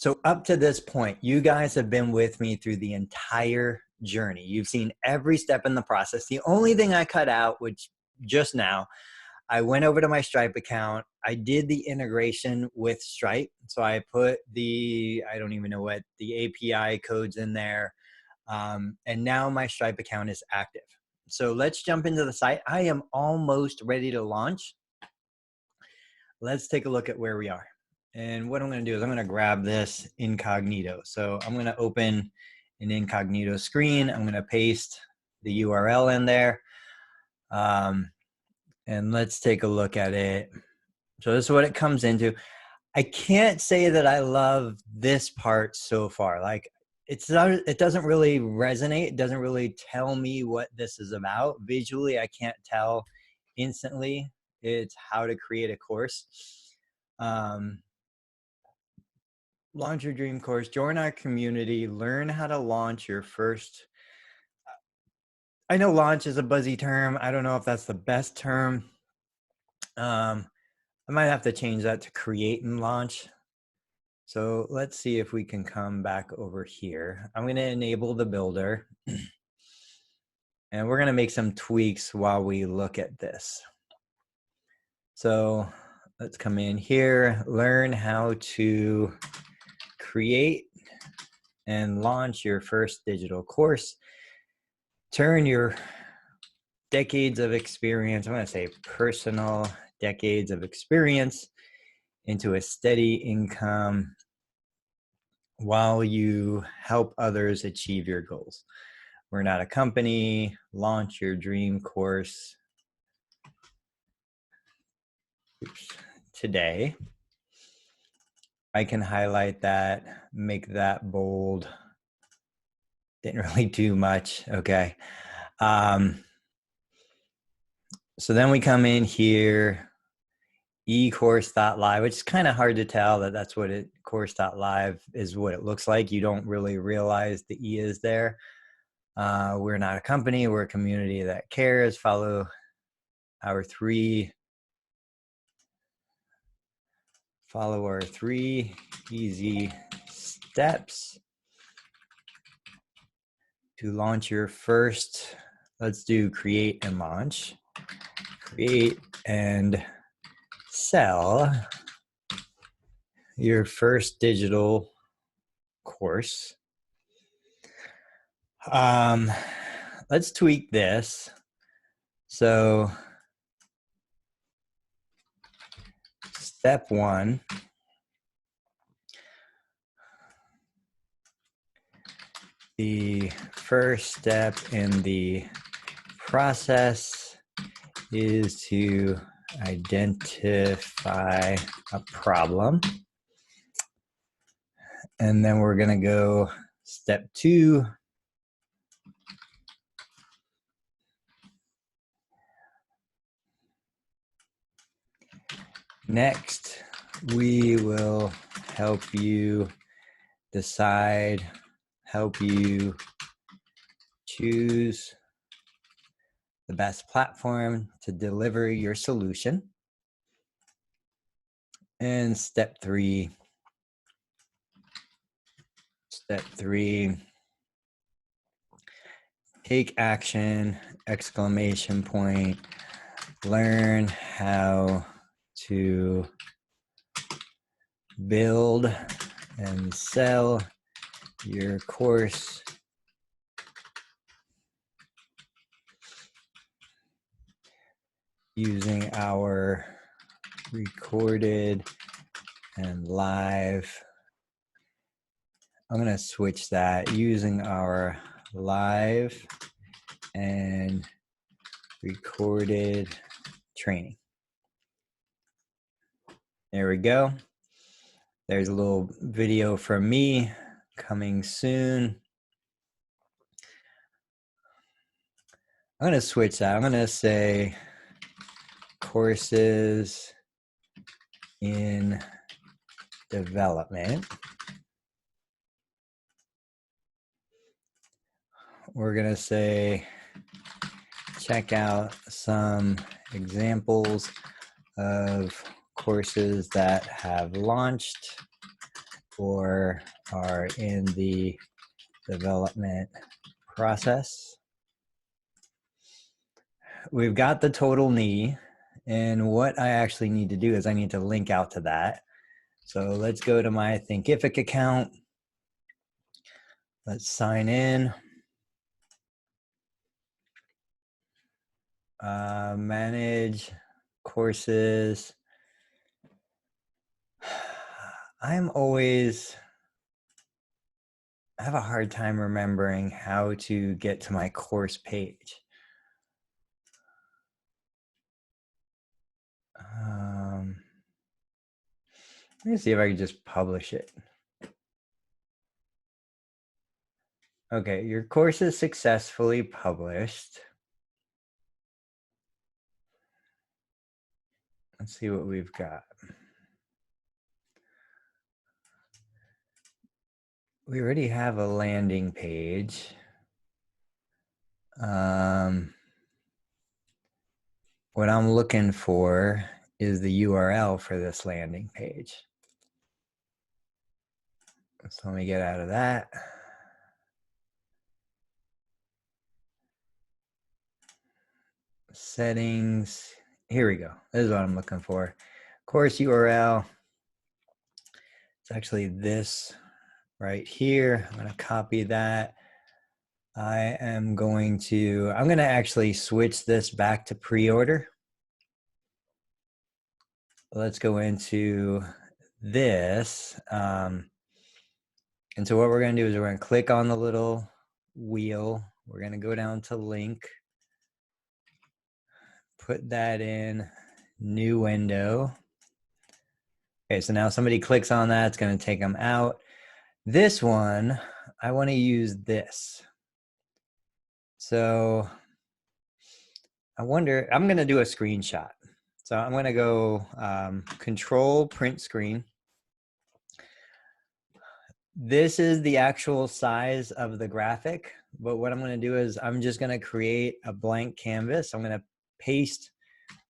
So up to this point, you guys have been with me through the entire journey. You've seen every step in the process. The only thing I cut out, which just now, I went over to my Stripe account. I did the integration with Stripe. So I put I don't even know what, the API codes in there. And now my Stripe account is active. So let's jump into the site. I am almost ready to launch. Let's take a look at where we are. And what I'm going to do is I'm going to grab this incognito. So I'm going to open an incognito screen. I'm going to paste the URL in there. And let's take a look at it. So this is what it comes into. I can't say that I love this part so far. Like it doesn't really resonate. It doesn't really tell me what this is about. Visually, I can't tell instantly. It's how to create a course. Launch your dream course, join our community, learn how to launch your first. I know launch is a buzzy term. I don't know if that's the best term. I might have to change that to create and launch. So let's see if we can come back over here. I'm going to enable the builder and we're going to make some tweaks while we look at this. So let's come in here, learn how to create and launch your first digital course. Turn your decades of experience, I'm going to say personal decades of experience, into a steady income while you help others achieve your goals. We're not a company. Launch your dream course today. I can highlight that, make that bold. Didn't really do much. Okay. So then we come in here, eCourse.live, which is kind of hard to tell that that's what course.live is, what it looks like. You don't really realize the E is there. We're not a company. We're a community that cares. Follow our three easy steps to launch your first. Let's do create and launch. Create and sell your first digital course. Let's tweak this. So step one, the first step in the process is to identify a problem. And then we're going to go step two. Next, we will help you decide, help you choose the best platform to deliver your solution. And step three, take action, exclamation point, learn how to build and sell your course using our recorded and live. I'm going to switch that, using our live and recorded training. There we go. There's a little video from me coming soon. I'm going to switch that. I'm going to say courses in development. We're going to say, check out some examples of courses that have launched or are in the development process. We've got the total knee, and what I actually need to do is I need to link out to that. So let's go to my Thinkific account. Let's sign in. Manage courses. I have a hard time remembering how to get to my course page. Let me see if I can just publish it. Okay, your course is successfully published. Let's see what we've got. We already have a landing page. What I'm looking for is the URL for this landing page. So let me get out of that. Settings. Here we go. This is what I'm looking for. Course URL. It's actually this right here. I'm going to copy that. I'm going to actually switch this back to pre-order. Let's go into this. And so what we're going to do is we're going to click on the little wheel. We're going to go down to link. Put that in new window. Okay, so now somebody clicks on that, it's going to take them out. This one, I want to use this. So I wonder, I'm going to do a screenshot. So I'm going to go control print screen. This is the actual size of the graphic, but what I'm going to do is I'm just going to create a blank canvas. I'm going to paste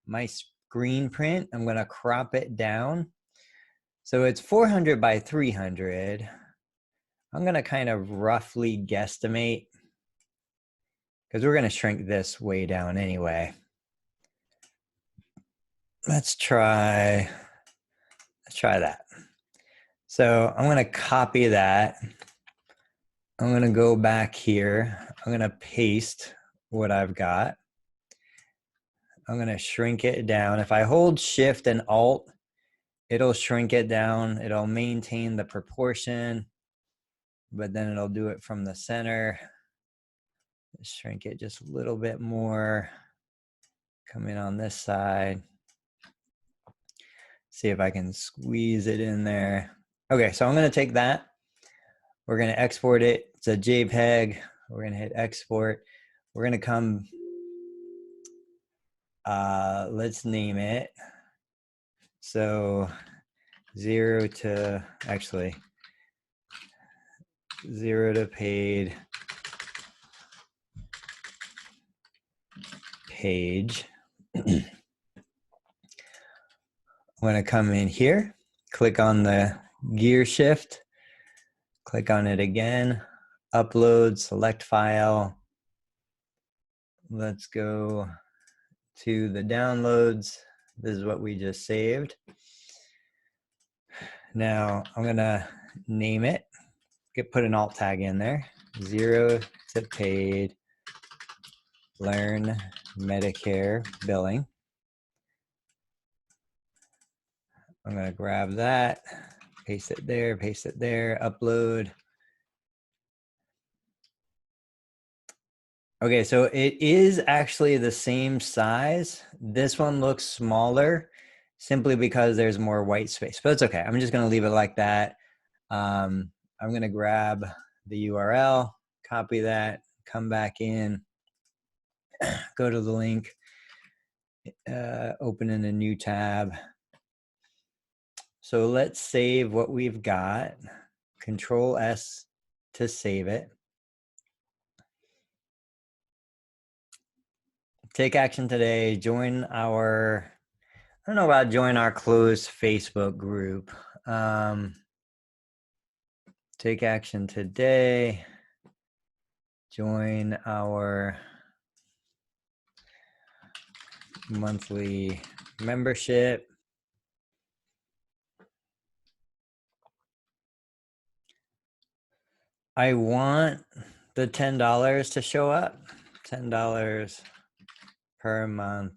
my screen print. I'm going to crop it down. So it's 400 by 300. I'm going to kind of roughly guesstimate because we're going to shrink this way down anyway. Let's try that. So I'm going to copy that. I'm going to go back here. I'm going to paste what I've got. I'm going to shrink it down. If I hold Shift and Alt, it'll shrink it down. It'll maintain the proportion, but then it'll do it from the center. Shrink it just a little bit more. Come in on this side. See if I can squeeze it in there. Okay, so I'm going to take that. We're going to export it. It's a JPEG. We're going to hit export. We're going to come, let's name it. So 0 to paid page. I'm going to come in here, click on the gear shift, click on it again, upload, select file. Let's go to the downloads. This is what we just saved. Now I'm going to name it, put an alt tag in there, 0 to paid, learn Medicare billing. I'm going to grab that, paste it there, upload. Okay, so it is actually the same size. This one looks smaller simply because there's more white space, but it's okay. I'm just going to leave it like that. I'm going to grab the URL, copy that, come back in, go to the link, open in a new tab. So let's save what we've got. Control S to save it. Take action today. Join our, I don't know about join our closed Facebook group. Take action today. Join our monthly membership. I want the $10 to show up. $10 per month.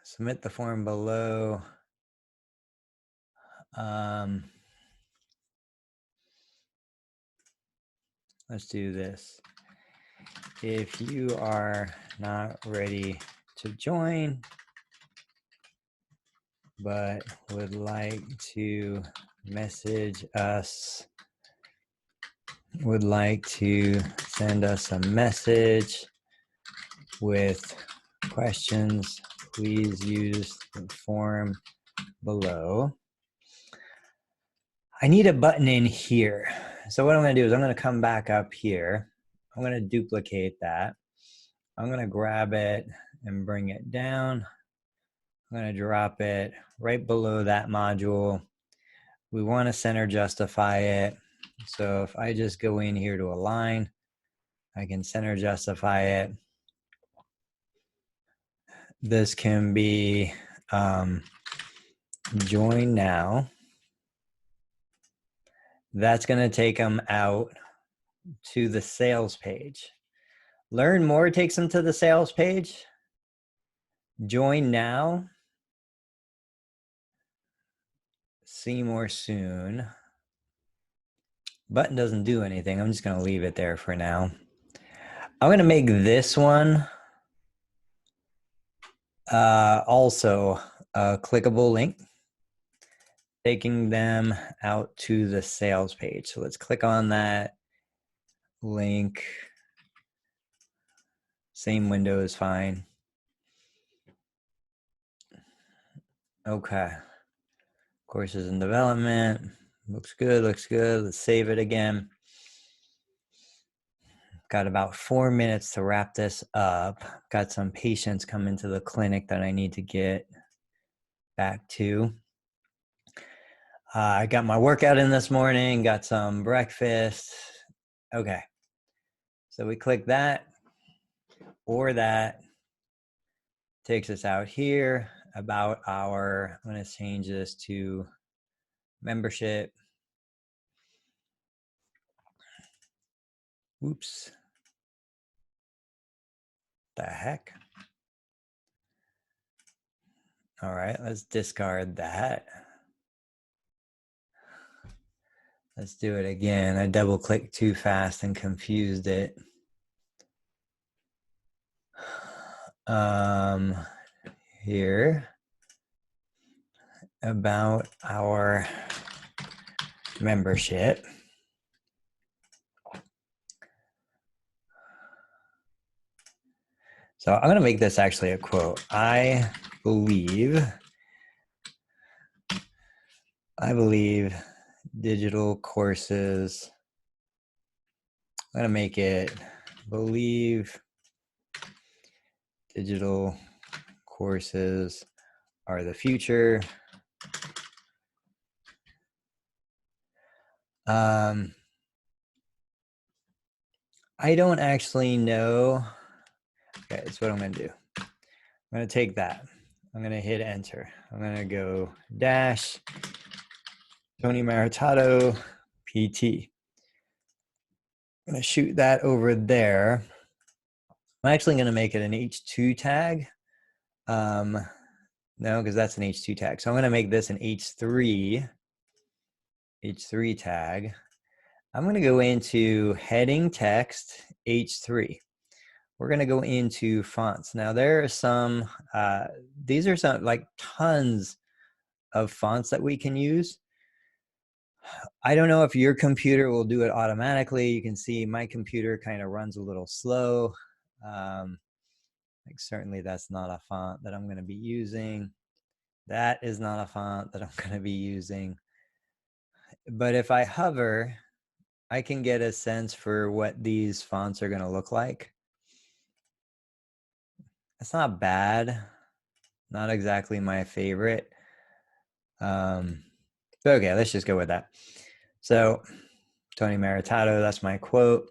Submit the form below. Let's do this. If you are not ready to join, but would like to message us, would like to send us a message with questions, please use the form below. I need a button in here. So what I'm going to do is I'm going to come back up here. I'm going to duplicate that. I'm going to grab it and bring it down. I'm going to drop it right below that module. We want to center justify it. So if I just go in here to align, I can center justify it. This can be join now. That's going to take them out to the sales page. Learn more takes them to the sales page. Join now. See more soon. Button doesn't do anything. I'm just going to leave it there for now. I'm going to make this one also a clickable link, taking them out to the sales page. So let's click on that link. Same window is fine. Okay. Courses in development. Looks good, looks good. Let's save it again. Got about 4 minutes to wrap this up. Got some patients come into the clinic that I need to get back to. I got my workout in this morning, got some breakfast. Okay. So we click that or that. Takes us out here about our, I'm going to change this to membership. Oops. The heck? All right, let's discard that. Let's do it again. I double clicked too fast and confused it. Here about our membership. So I'm going to make this actually a quote. I believe digital courses, I'm going to make it believe digital courses are the future. I don't actually know. Okay, that's what I'm going to do. I'm going to take that. I'm going to hit enter. I'm going to go dash Tony Maritato PT. I'm going to shoot that over there. I'm actually going to make it an H2 tag. No, because that's an H2 tag. So I'm going to make this an H3 tag. I'm going to go into heading text H3. We're going to go into fonts. Now there are some, these are some like tons of fonts that we can use. I don't know if your computer will do it automatically. You can see my computer kind of runs a little slow. Like certainly that's not a font that I'm going to be using. That is not a font that I'm going to be using. But if I hover, I can get a sense for what these fonts are going to look like. It's not bad. Not exactly my favorite. Okay, let's just go with that. So, Tony Maritato, that's my quote.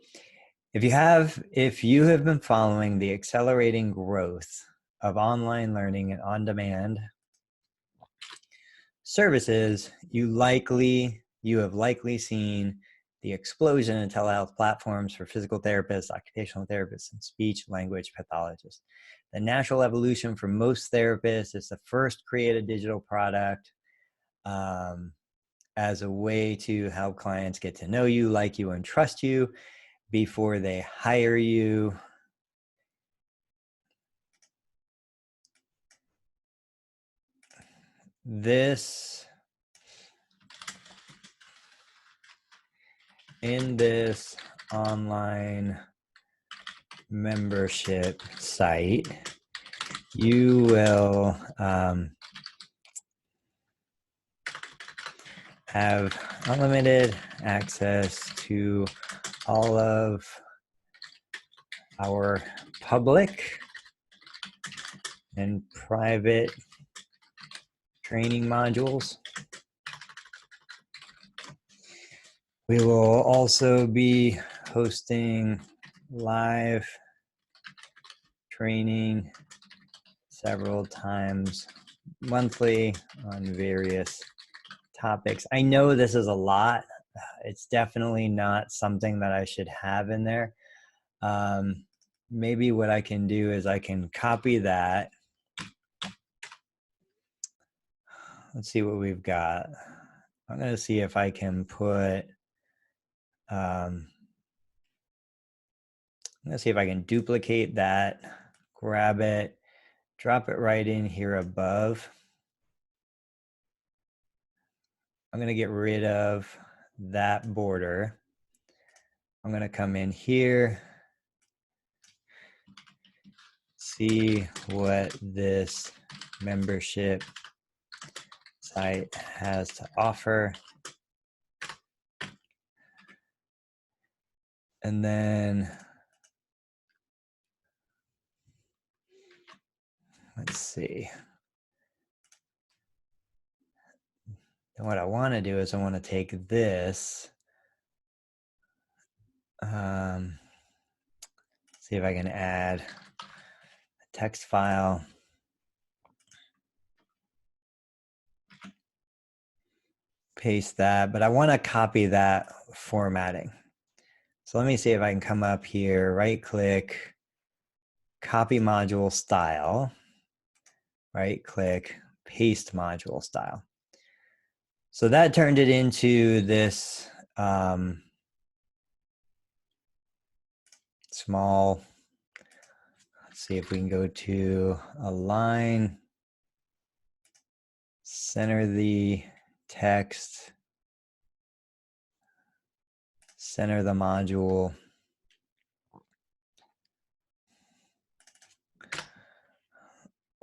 If you have been following the accelerating growth of online learning and on-demand services, you have likely seen the explosion in telehealth platforms for physical therapists, occupational therapists, and speech language pathologists. The natural evolution for most therapists is to first create a digital product as a way to help clients get to know you, like you, and trust you before they hire you. In this online membership site, you will have unlimited access to all of our public and private training modules. We will also be hosting live training several times monthly on various topics. I know this is a lot. It's definitely not something that I should have in there. Maybe what I can do is I can copy that. Let's see what we've got. I'm going to see if I can put, I'm going to see if I can duplicate that, grab it, drop it right in here above. I'm going to get rid of that border. I'm going to come in here, see what this membership site has to offer. And then let's see. And what I want to do is I want to take this, see if I can add a text file. Paste that, but I want to copy that formatting. So let me see if I can come up here, right click, copy module style, right click, paste module style. So that turned it into this small, let's see if we can go to align, center the text, center the module.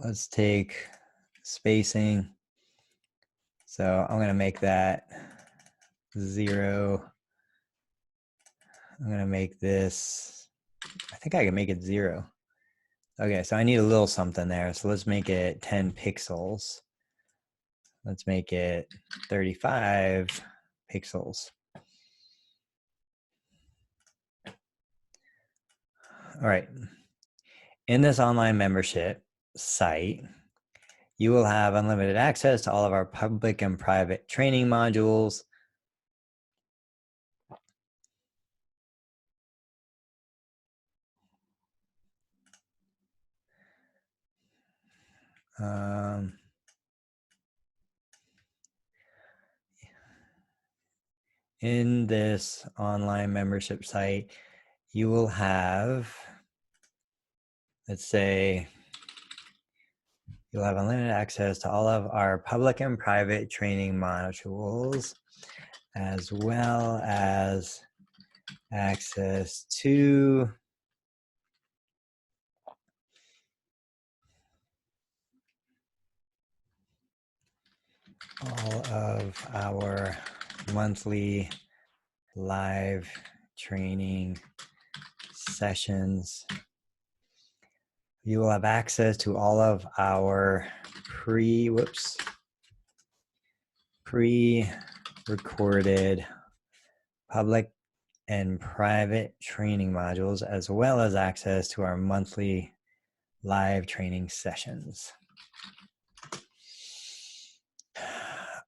Let's take spacing. So I'm going to make that 0. I'm going to make this, I think I can make it 0. Okay, so I need a little something there. So let's make it 10 pixels. Let's make it 35 pixels. All right. In this online membership site, you will have unlimited access to all of our public and private training modules. In this online membership site, you will have, let's say, you'll have unlimited access to all of our public and private training modules, as well as access to all of our monthly live training sessions. You will have access to all of our pre-recorded public and private training modules, as well as access to our monthly live training sessions.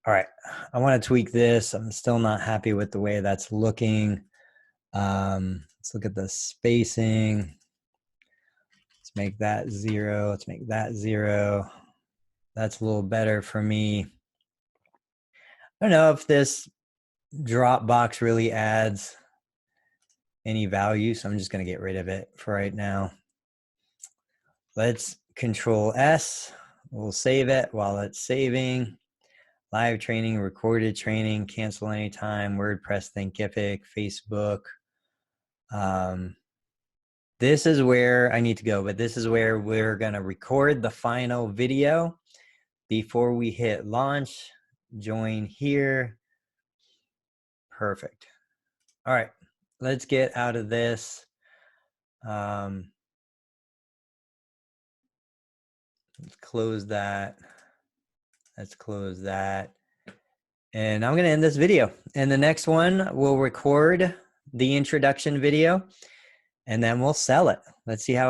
All right, I want to tweak this. I'm still not happy with the way that's looking. Let's look at the spacing. Let's make that 0. Let's make that 0. That's a little better for me. I don't know if this drop box really adds any value, so I'm just going to get rid of it for right now. Let's Control S. We'll save it while it's saving. Live training, recorded training, cancel anytime, WordPress, Thinkific, Facebook. This is where I need to go, but this is where we're going to record the final video before we hit launch. Join here. Perfect. All right, let's get out of this. Let's close that. Let's close that. And I'm going to end this video. And the next one, we'll record the introduction video, and then we'll sell it. Let's see how